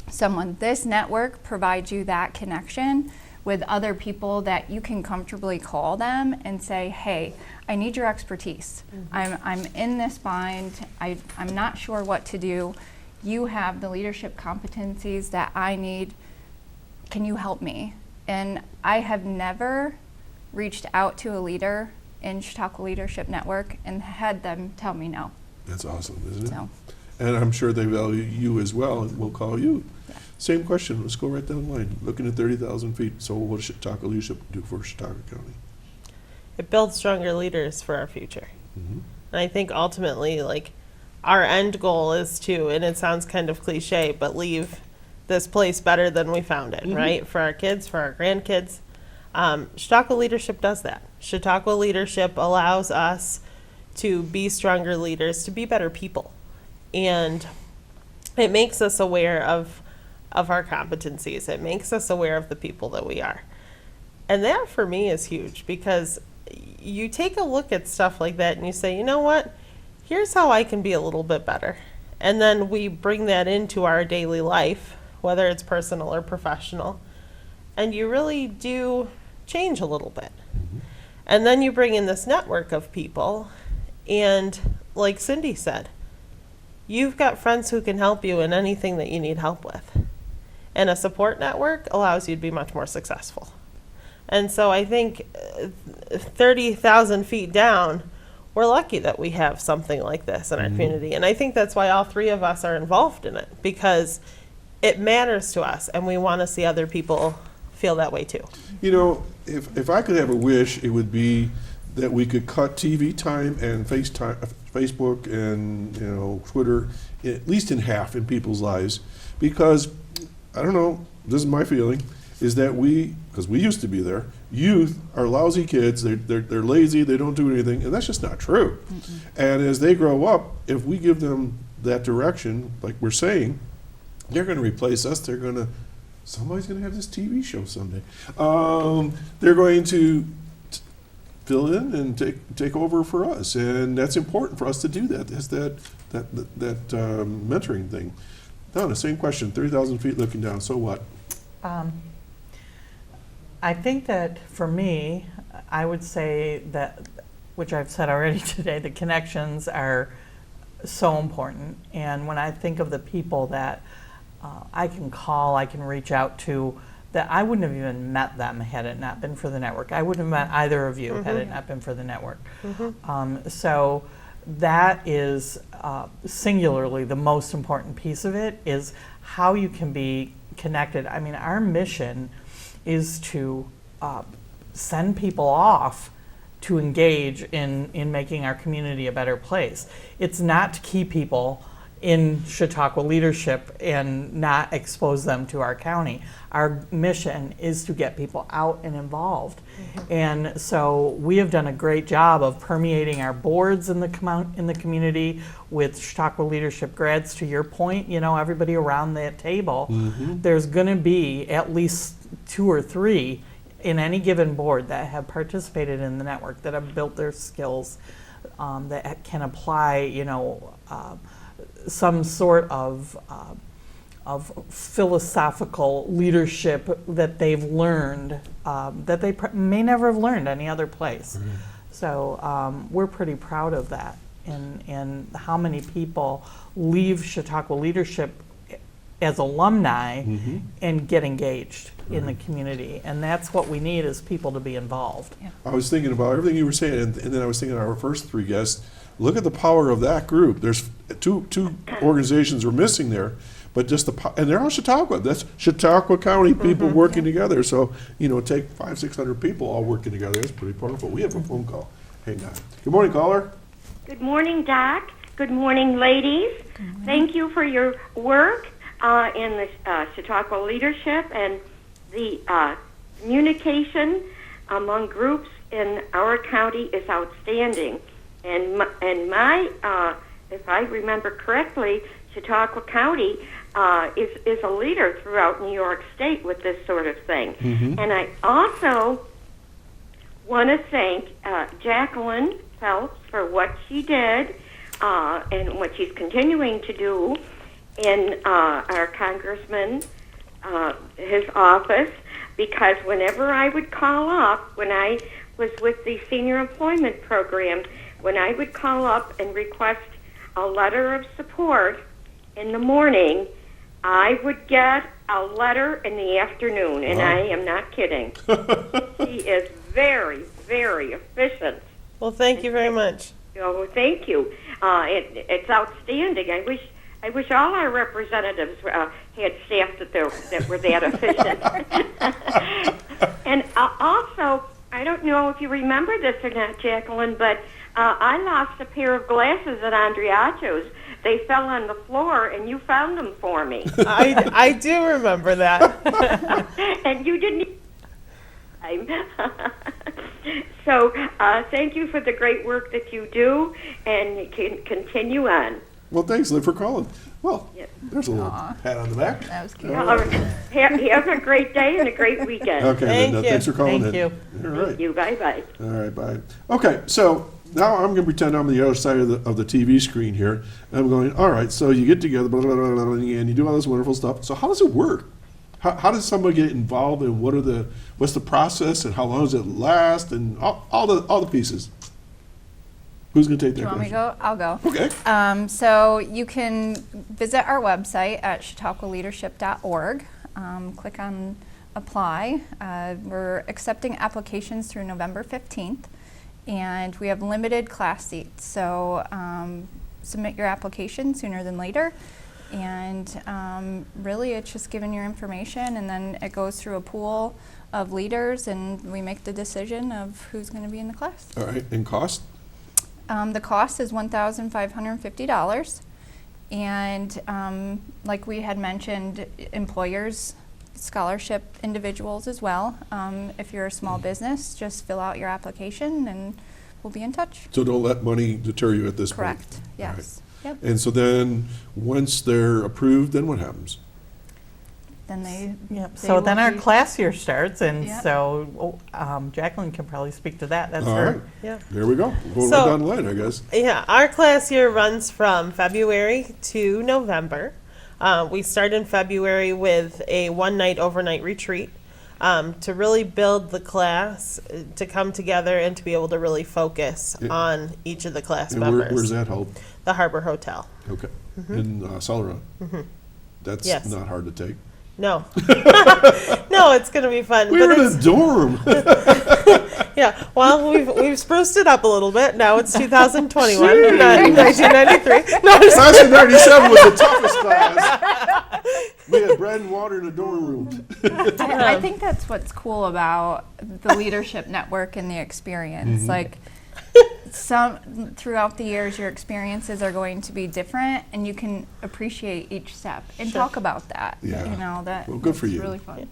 someone, this network provides you that connection with other people that you can comfortably call them and say, hey, I need your expertise. I'm in this bind. I'm not sure what to do. You have the leadership competencies that I need. Can you help me? And I have never reached out to a leader in Chautauqua Leadership Network and had them tell me no. That's awesome, isn't it? So, And I'm sure they value you as well, and will call you. Yeah. Same question, let's go right down the line. Looking at 30,000 feet, so what does Chautauqua leadership do for Chautauqua County? It builds stronger leaders for our future. And I think ultimately, like, our end goal is to, and it sounds kind of cliche, but leave this place better than we found it, right? For our kids, for our grandkids. Chautauqua leadership does that. Chautauqua leadership allows us to be stronger leaders, to be better people. And it makes us aware of our competencies. It makes us aware of the people that we are. And that for me is huge, because you take a look at stuff like that and you say, you know what, here's how I can be a little bit better. And then we bring that into our daily life, whether it's personal or professional, and you really do change a little bit. And then you bring in this network of people, and like Cynde said, you've got friends who can help you in anything that you need help with. And a support network allows you to be much more successful. And so I think 30,000 feet down, we're lucky that we have something like this in our community. And I think that's why all three of us are involved in it, because it matters to us and we want to see other people feel that way too. You know, if I could have a wish, it would be that we could cut TV time and Facebook and, you know, Twitter, at least in half in people's lives. Because, I don't know, this is my feeling, is that because we used to be there, youth are lousy kids, they're lazy, they don't do anything, and that's just not true. And as they grow up, if we give them that direction, like we're saying, they're going to replace us, they're going to somebody's going to have this TV show someday. They're going to fill in and take over for us, and that's important for us to do that. That's that mentoring thing. Donna, same question. 30,000 feet looking down. So what? I think that for me, I would say that, which I've said already today, the connections are so important. And when I think of the people that I can call, I can reach out to, that I wouldn't have even met them had it not been for the network. I wouldn't have met either of you had it not been for the network. So that is singularly the most important piece of it, is how you can be connected. I mean, our mission is to send people off to engage in making our community a better place. It's not to keep people in Chautauqua leadership and not expose them to our county. Our mission is to get people out and involved. And so we have done a great job of permeating our boards in the community with Chautauqua leadership grads. To your point, you know, everybody around that table, there's going to be at least 2 or 3 in any given board that have participated in the network, that have built their skills, that can apply, you know, some sort of philosophical leadership that they've learned, that they may never have learned any other place. So we're pretty proud of that, and how many people leave Chautauqua leadership as alumni and get engaged in the community. And that's what we need, is people to be involved. I was thinking about everything you were saying, and then I was thinking of our first 3 guests. Look at the power of that group. There's two organizations we're missing there, but just and they're all Chautauqua. That's Chautauqua County people working together. So, you know, take 500-600 people all working together. That's pretty powerful. We have a phone call. Hang on. Good morning, caller. Good morning, Doc. Good morning, ladies. Thank you for your work in the Chautauqua leadership, and the communication among groups in our county is outstanding. And my if I remember correctly, Chautauqua County is a leader throughout New York State with this sort of thing. And I also want to thank Jacqueline Phelps for what she did and what she's continuing to do in our congressman, his office, because whenever I would call up, when I was with the senior employment program, when I would call up and request a letter of support in the morning, I would get a letter in the afternoon, and I am not kidding. He is very, very efficient. Well, thank you very much. Oh, thank you. It's outstanding. I wish all our representatives had staff that were that efficient. And also, I don't know if you remember this or not, Jacqueline, but I lost a pair of glasses at Andriacho's. They fell on the floor, and you found them for me. I do remember that. And you didn't. So thank you for the great work that you do, and you can continue on. Well, thanks, Liv, for calling. Well, there's a little pat on the back. That was cute. Have a great day and a great weekend. Okay, Thank Linda, you. thanks for calling Thank in. you. All right. Thank you. Bye-bye. All right, bye. Okay, so now I'm going to pretend I'm on the other side of the TV screen here. And I'm going, all right, so you get together, blah, blah, blah, blah, and you do all this wonderful stuff. So how does it work? How does somebody get involved, and what's the process, and how long does it last, and all the pieces? Who's going to take that Do you want me question? to go? I'll go. Okay. So you can visit our website at chautauqualeadership.org. Click on apply. We're accepting applications through November 15th, and we have limited class seats. So submit your application sooner than later. And really, it's just giving your information, and then it goes through a pool of leaders, and we make the decision of who's going to be in the class. All right, and cost? The cost is $1,550, and like we had mentioned, employers scholarship individuals as well. If you're a small business, just fill out your application, and we'll be in touch. So don't let money deter you at this point. Correct. Yes. Yep. And so then, once they're approved, then what happens? then they. Yep. they So then will our be- class year starts, and Yep. so Jacqueline can probably speak to that. That's All her. right. Yeah. There we go. We'll So- run down the line, I guess. Yeah, our class year runs from February to November. We start in February with a one-night overnight retreat to really build the class to come together and to be able to really focus Yeah. on each of the class And members. where's that held? The Harbor Hotel. Okay. In Sullivan. That's Yes. not hard to take. No. No, it's going to be fun. We're but in it's, a dorm. yeah, well, we've spruced it up a little bit. Now it's 2021, not 1993. No, I'm just Class of 97 was the toughest class. We had bread and water in the dorm room. I think that's what's cool about the leadership network and the experience. Mm-hmm. Like some throughout the years, your experiences are going to be different, and you can appreciate each step and Sure. talk about that. Yeah. You know that. Well, good for it's you. Really fun.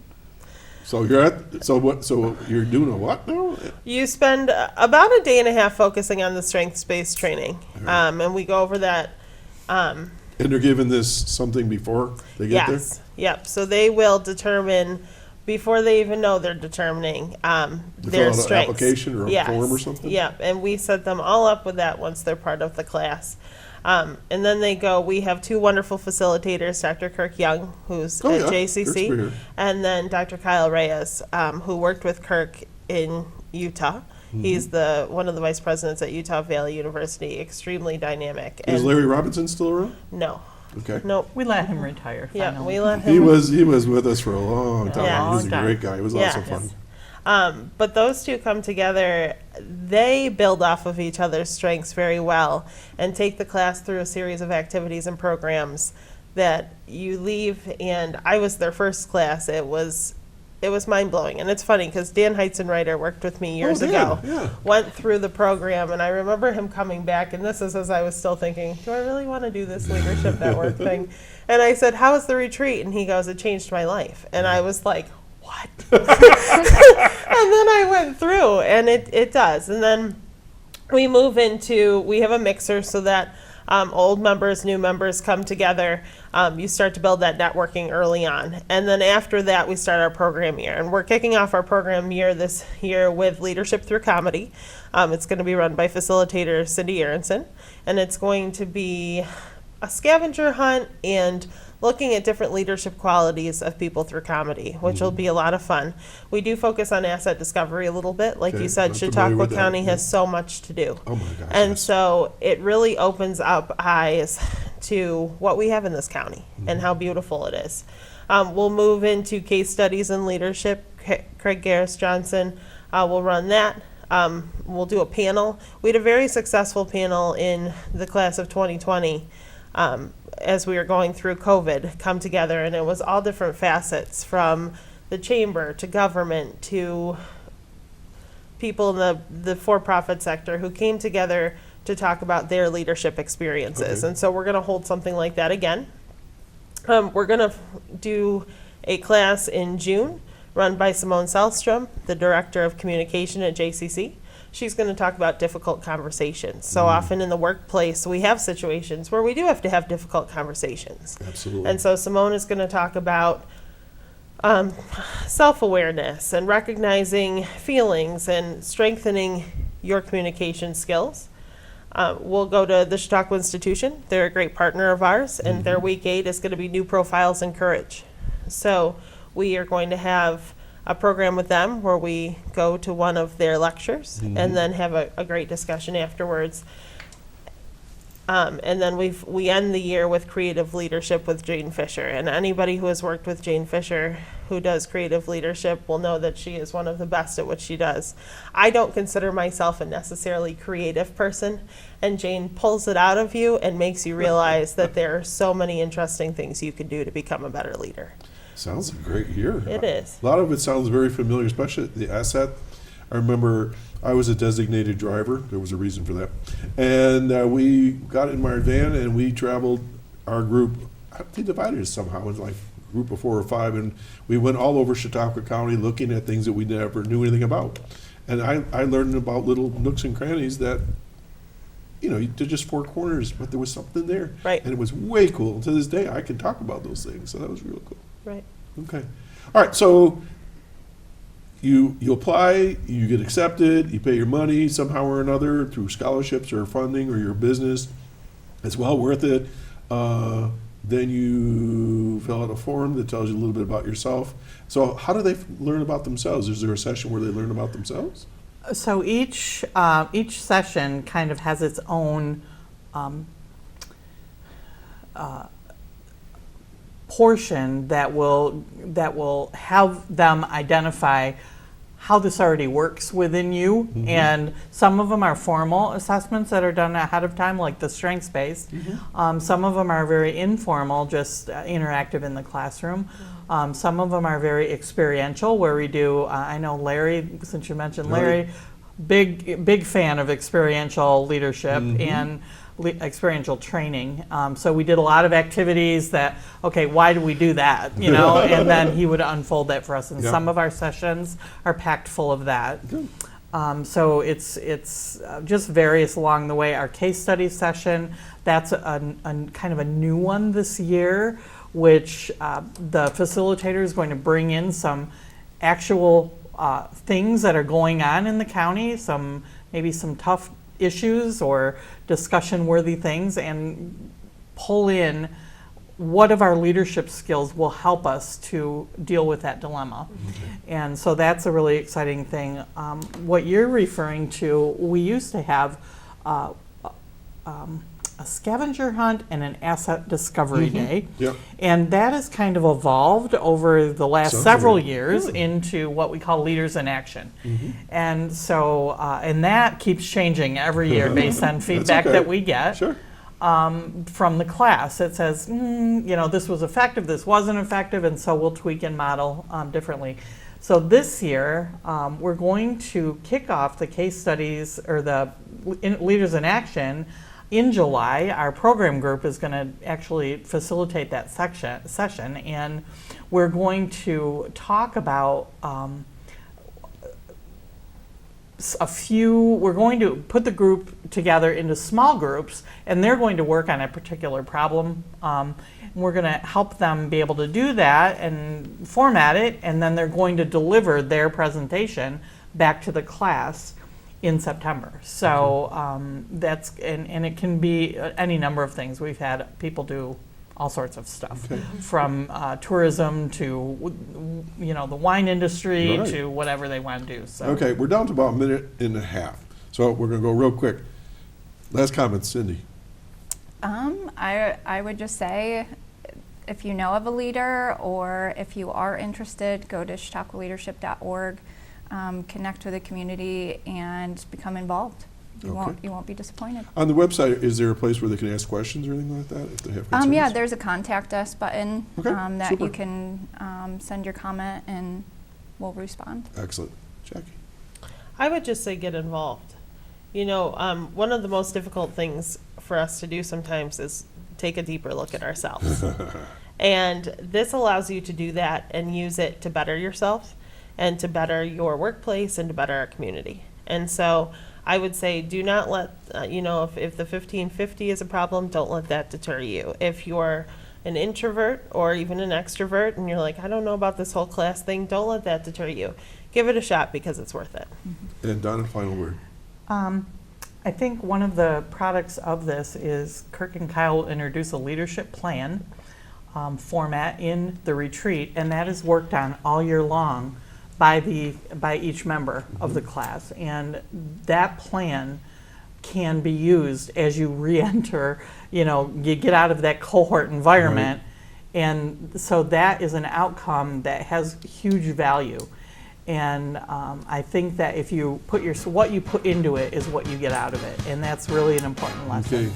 So you're at, so what, so you're doing a what now? You spend about a day and a half focusing on the strengths-based training, and we go over that. And they're giving this something before they get there? Yes, yep. So they will determine before they even know they're determining They their fill out an strengths. application or a Yes, form or something? Yep, and we set them all up with that once they're part of the class. And then they go, we have two wonderful facilitators, Dr. Kirk Young, who's Oh, at yeah. Kirk's been JCC, here. and then Dr. Kyle Reyes, who worked with Kirk in Utah. Mm-hmm. He's one of the vice presidents at Utah Valley University, extremely dynamic. Is And Larry Robinson still around? no, Okay. nope. We let him retire. Yeah, finally. we let He him. was with us for a long time. Yeah. He was a Long great guy. It was Yeah. lots of fun. But those two come together, they build off of each other's strengths very well and take the class through a series of activities and programs that you leave. And I was their first class. It was mind-blowing. And it's funny because Dan Heizenreiter worked with me years Dan, ago, yeah. went through the program, and I remember him coming back, and this is as I was still thinking, do I really want to do this leadership network thing? And I said, how was the retreat? And he goes, it changed my life. And I was like, what? And then I went through, and it does. And then we have a mixer so that old members, new members come together. You start to build that networking early on. And then after that, we start our program year. And we're kicking off our program year this year with Leadership Through Comedy. It's going to be run by facilitator Cynde Aronson. And it's going to be a scavenger hunt and looking at different leadership qualities of people through comedy, which will be a lot of fun. We do focus on asset discovery a little bit. Like Okay, you said, I'm familiar Chautauqua with that, County yeah. has so much to do. Oh my gosh. And yes. so it really opens up eyes to what we have in this county and how beautiful it is. We'll move into case studies and leadership. Craig Garris Johnson will run that. We'll do a panel. We had a very successful panel in the class of 2020 as we were going through COVID come together, and it was all different facets from the chamber to government to people in the for-profit sector who came together to talk about their leadership experiences. Okay. And so we're going to hold something like that again. We're going to do a class in June run by Simone Selstrom, the Director of Communication at JCC. She's going to talk about difficult conversations. So often in the workplace, we have situations where we do have to have difficult conversations. Absolutely. And so Simone is going to talk about self-awareness and recognizing feelings and strengthening your communication skills. We'll go to the Chautauqua Institution. They're a great partner of ours, and their week 8 is going to be New Profiles in Courage. So we are going to have a program with them where we go to one of their lectures and then have a great discussion afterwards. And then we end the year with creative leadership with Jane Fisher. And anybody who has worked with Jane Fisher who does creative leadership will know that she is one of the best at what she does. I don't consider myself a necessarily creative person, and Jane pulls it out of you and makes you realize that there are so many interesting things you can do to become a better leader. Sounds a great year. It is. A lot of it sounds very familiar, especially the asset. I remember I was a designated driver. There was a reason for that. And we got in my van and we traveled our group. They divided us somehow into like a group of 4 or 5. And we went all over Chautauqua County looking at things that we never knew anything about. And I learned about little nooks and crannies that, you know, they're just 4 corners, but there was something there. Right. And it was way cool. To this day, I can talk about those things. So that was real cool. Right. Okay. All right. So you apply, you get accepted, you pay your money somehow or another through scholarships or funding or your business. It's well worth it. Then you fill out a form that tells you a little bit about yourself. So how do they learn about themselves? Is there a session where they learn about themselves? So each session kind of has its own portion that will have them identify how this already works within you. Mm-hmm. And some of them are formal assessments that are done ahead of time, like the strengths-based. Mm-hmm. Some of them are very informal, just interactive in the classroom. Some of them are very experiential, where we do, I know Larry, since you mentioned Larry, big fan of experiential leadership and experiential training. So we did a lot of activities that, okay, why do we do that? You know, and then he would unfold that for us. And some of our sessions are packed full of that. So it's just various along the way. Our case study session, that's a kind of a new one this year, which the facilitator is going to bring in some actual things that are going on in the county, maybe some tough issues or discussion-worthy things, and pull in what of our leadership skills will help us to deal with that dilemma. And so that's a really exciting thing. What you're referring to, we used to have a scavenger hunt and an asset discovery day. Yep. And that has kind of evolved over the last several years into what we call Leaders in Action. And so, and that keeps changing every year based on feedback that we get from the class. It says, you know, this was effective, this wasn't effective, and so we'll tweak and model differently. So this year, we're going to kick off the case studies, or the Leaders in Action, in July. Our program group is going to actually facilitate that session, and we're going to talk about we're going to put the group together into small groups, and they're going to work on a particular problem. We're going to help them be able to do that and format it, and then they're going to deliver their presentation back to the class in September. So that's, and it can be any number of things. We've had people do all sorts of stuff, from tourism to, you know, the wine industry to whatever they want to do. So. Okay, we're down to about a minute and a half. So we're going to go real quick. Last comments, Cynde. I would just say, if you know of a leader, or if you are interested, go to chautauqualeadership.org. Connect with the community and become involved. You won't be disappointed. On the website, is there a place where they can ask questions or anything like that if they have concerns? Yeah, there's a contact us button that super. you can send your comment and we'll respond. Excellent. Jackie? I would just say get involved. You know, one of the most difficult things for us to do sometimes is take a deeper look at ourselves. And this allows you to do that and use it to better yourself and to better your workplace and to better our community. And so I would say, do not let, you know, if the 1550 is a problem, don't let that deter you. If you're an introvert or even an extrovert and you're like, I don't know about this whole class thing, don't let that deter you. Give it a shot because it's worth it. And Donna, final word. I think one of the products of this is Kirk and Kyle will introduce a leadership plan format in the retreat, and that is worked on all year long by each member of the class. And that plan can be used as you re-enter, you know, you get out of that cohort environment. And so that is an outcome that has huge value. And I think that if you put what you put into it is what you get out of it. And that's really an important lesson. Okay.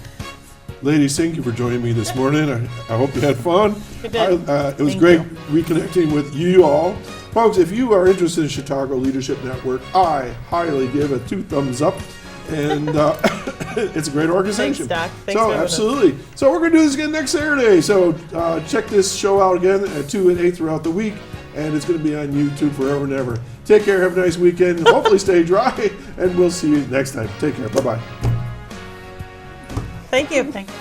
Ladies, thank you for joining me this morning. I hope you had fun. We did. It was great reconnecting with you all. Folks, if you are interested in Chautauqua Leadership Network, I highly give it 2 thumbs up. And it's a great organization. Thanks, Doc. Thanks so, for having absolutely. us. So we're going to do this again next Saturday. So check this show out again at 2 and 8 throughout the week. And it's going to be on YouTube forever and ever. Take care. Have a nice weekend. Hopefully stay dry. And we'll see you next time. Take care. Bye-bye. Thank you. Thank you.